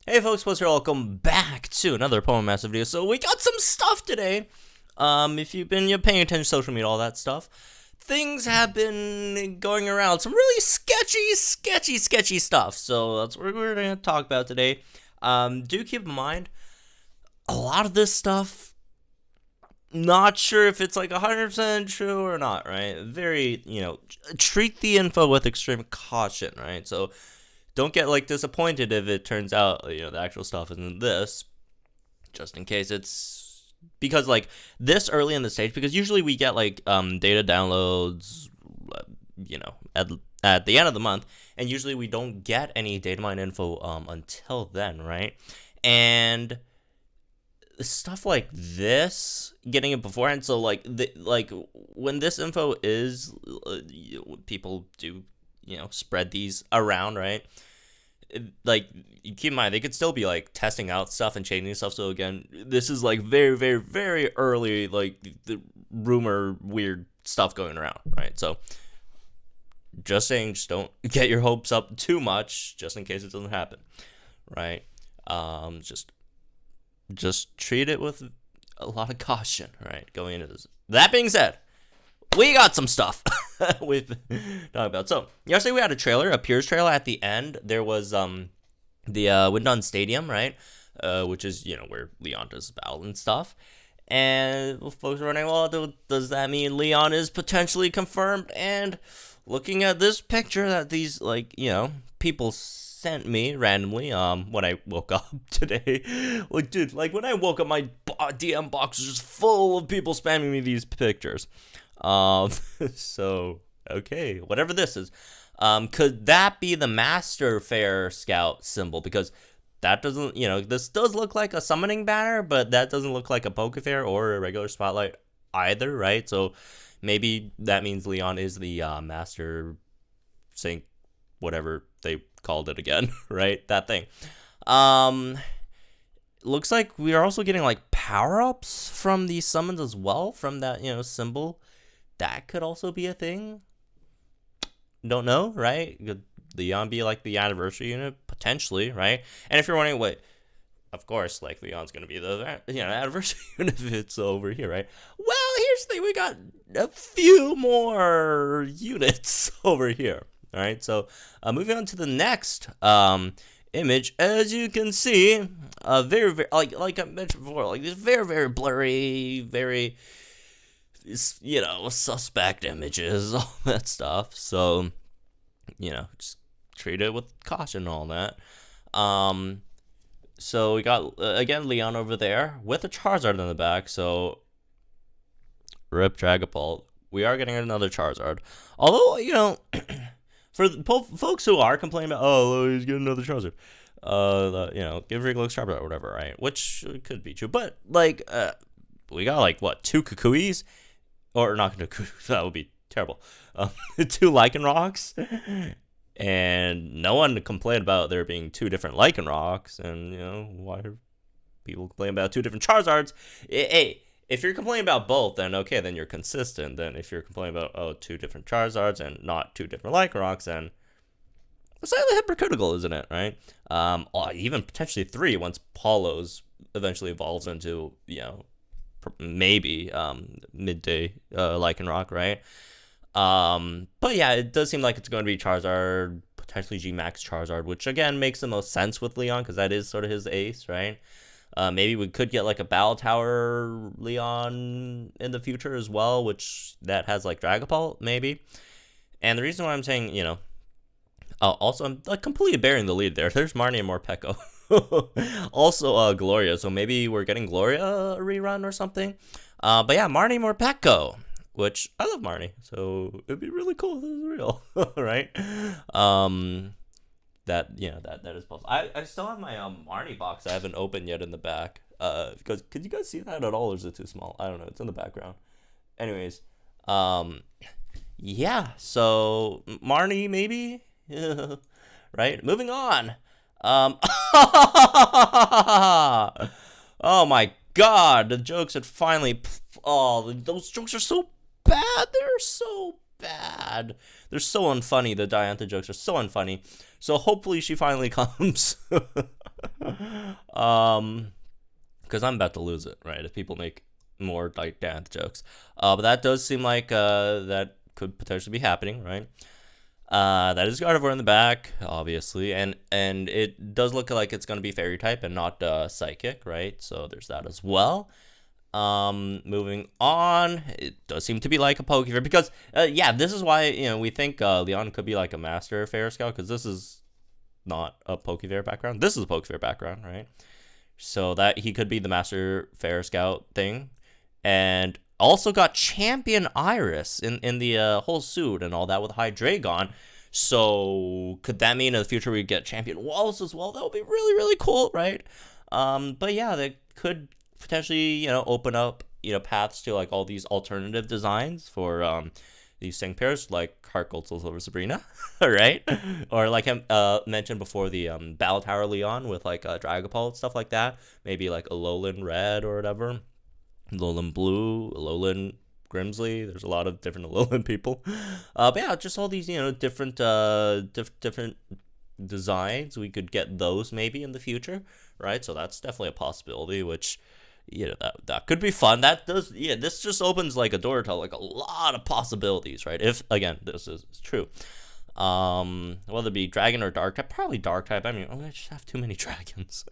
Hey folks, what's here? Welcome back to another Pokemon Massive video. So we got some stuff today. If you've been paying attention to social media, all that stuff, things have been going around. Some really sketchy stuff. So that's what we're gonna talk about today. Do keep in mind, a lot of this stuff, not sure if it's like 100% true or not, right? Very, treat the info with extreme caution, right? So don't get like disappointed if it turns out the actual stuff isn't this, just in case it's because like this early in the stage, because usually we get like data downloads at the end of the month, and usually we don't get any Datamined info until then, right? And stuff like this, getting it beforehand, so like when this info is people do spread these around, right? Like, you keep in mind, they could still be like testing out stuff and changing stuff. So again, this is like very early, like the rumor weird stuff going around, right? So just saying, just don't get your hopes up too much, just in case it doesn't happen, right? Just treat it with a lot of caution, right? Going into this. That being said, we got some stuff we've talking about. So yesterday we had a trailer, a Piers trailer. At the end, there was the Windon Stadium, right? Which is where Leon does battle and stuff. And folks were wondering, well, does that mean Leon is potentially confirmed? And looking at this picture that these people sent me randomly when I woke up today, like, dude, like when I woke up, my DM box was just full of people spamming me these pictures. So okay, whatever this is, could that be the Master Fair Scout symbol? Because that doesn't, this does look like a summoning banner, but that doesn't look like a Pokefair or a regular spotlight either, right? So maybe that means Leon is the Master Sync, whatever they called it again, right? That thing. Looks like we are also getting like power-ups from these summons as well, from that symbol. That could also be a thing. Don't know, right? Could Leon be like the anniversary unit? Potentially, right? And if you're wondering, what, of course, like Leon's going to be the anniversary unit if it's over here, right? Well, here's the thing. We got a few more units over here. All right, so moving on to the next image. As you can see, very like I mentioned before, like these very blurry, very suspect images, all that stuff. So just treat it with caution and all that. So we got again Leon over there with a Charizard in the back. So rip Dragapult. We are getting another Charizard, although for the folks who are complaining about, oh, he's getting another Charizard, give Riglex Charizard or whatever, right? Which could be true, but like we got like what, 2 Kukuis? Or not gonna, that would be terrible. 2 Lycanrocs, and no one complained about there being 2 different Lycanrocs. And why are people complaining about 2 different Charizards? Hey, if you're complaining about both, then okay, then you're consistent. Then if you're complaining about 2 different Charizards and not 2 different Lycanrocs, then it's slightly hypocritical, isn't it? Right? Even potentially 3 once Paulo's eventually evolves into maybe midday Lycanroc, right? But yeah, it does seem like it's going to be Charizard, potentially G-Max Charizard, which again makes the most sense with Leon, because that is sort of his ace, right? Maybe we could get like a Battle Tower Leon in the future as well, which that has like Dragapult maybe. And the reason why I'm saying, also I'm like completely bearing the lead there. There's Marnie and Morpeko. Also Gloria, so maybe we're getting Gloria rerun or something. But yeah, Marnie Morpeko, which I love Marnie, so it'd be really cool if this is real. Right? That is possible. I still have my Marnie box I haven't opened yet in the back. Because could you guys see that at all, or is it too small? I don't know, it's in the background. Anyways, yeah, so Marnie maybe. Right, moving on. Oh my god, the jokes had finally. Oh, those jokes are so bad. They're so bad. They're so unfunny. The Diantha jokes are so unfunny. So hopefully she finally comes. Because I'm about to lose it, right? If people make more like Diantha jokes. But that does seem like that could potentially be happening, right? That is Gardevoir in the back, obviously, and it does look like it's gonna be Fairy type and not Psychic, right? So there's that as well. Moving on, it does seem to be like a Pokefair because yeah, this is why we think Leon could be like a Master Fair Scout because this is not a Pokefair background. This is a Pokefair background, right? So that he could be the Master Fair Scout thing, and also got Champion Iris in the whole suit and all that with Hydregon. So could that mean in the future we get Champion Wallace as well? That would be really, really cool, right? But yeah, they could potentially, open up, paths to like all these alternative designs for these sing pairs like Heart Gold Soul Silver Sabrina, right? Or like I mentioned before, the Battle Tower Leon with like Dragapult and stuff like that. Maybe like Alolan Red or whatever. Alolan Blue, Alolan Grimsley. There's a lot of different Alolan people. But yeah, just all these, different different designs. We could get those maybe in the future, right? So that's definitely a possibility, which, that could be fun. That does, this just opens like a door to like a lot of possibilities, right? If, again, this is true. Whether it be dragon or dark type, probably dark type. I mean, I just have too many dragons.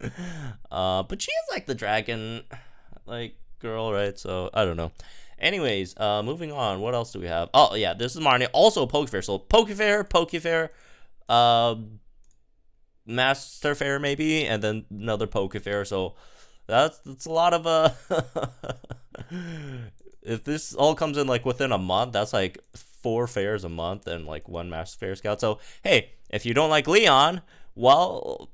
But she is like the dragon, like, girl, right? So I don't know. Anyways, moving on. What else do we have? Oh yeah, this is Marnie, also a Pokefair. So Pokefair, Master Fair maybe, and then another Pokefair. So that's a lot of if this all comes in like within a month, that's like 4 fairs a month and like 1 Master Fair Scout. So hey, if you don't like Leon, well,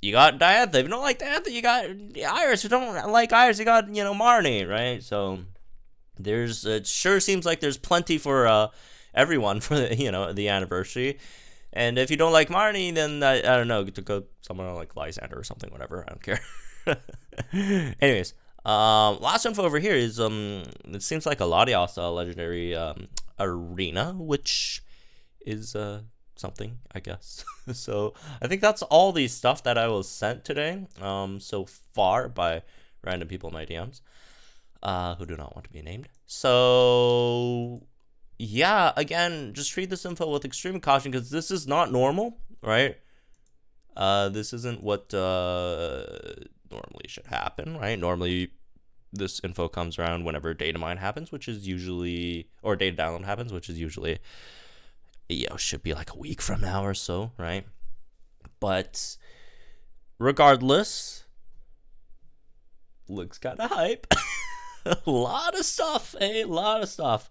you got Diantha. If you don't like Diantha, you got Iris. If you don't like Iris, you got, Marnie, right? So it sure seems like there's plenty for everyone for the, the anniversary. And if you don't like Marnie, then I don't know, to go somewhere like Lysander or something, whatever. I don't care. Anyways, last info over here is it seems like a Latias legendary arena, which is something, I guess. So I think that's all the stuff that I was sent today so far by random people in my DMs who do not want to be named. So yeah, again, just treat this info with extreme caution because this is not normal, right? This isn't what normally should happen, right? Normally this info comes around whenever data mine happens, which is usually, or data download happens, which is usually, should be like a week from now or so, right? But regardless, looks kind of hype. A lot of stuff, a lot of stuff.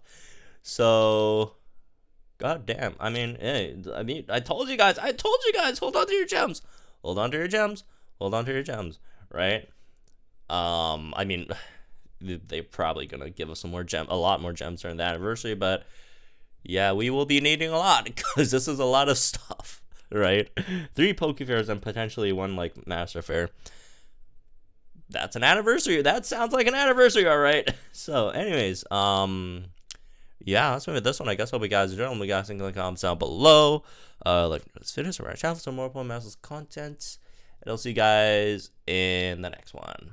So, god damn. I mean, I told you guys, hold on to your gems. Hold on to your gems. Hold on to your gems, right? I mean, they're probably gonna give us a lot more gems during the anniversary, but yeah, we will be needing a lot because this is a lot of stuff, right? 3 Pokefairs and potentially 1 like Master Fair. That's an anniversary. That sounds like an anniversary, all right. So, anyways, yeah, that's maybe this one. I guess hope you guys enjoyed. Hope you guys think in the comments down below. Like this video, subscribe to our channel for some more Pokemon content. And I'll see you guys in the next one.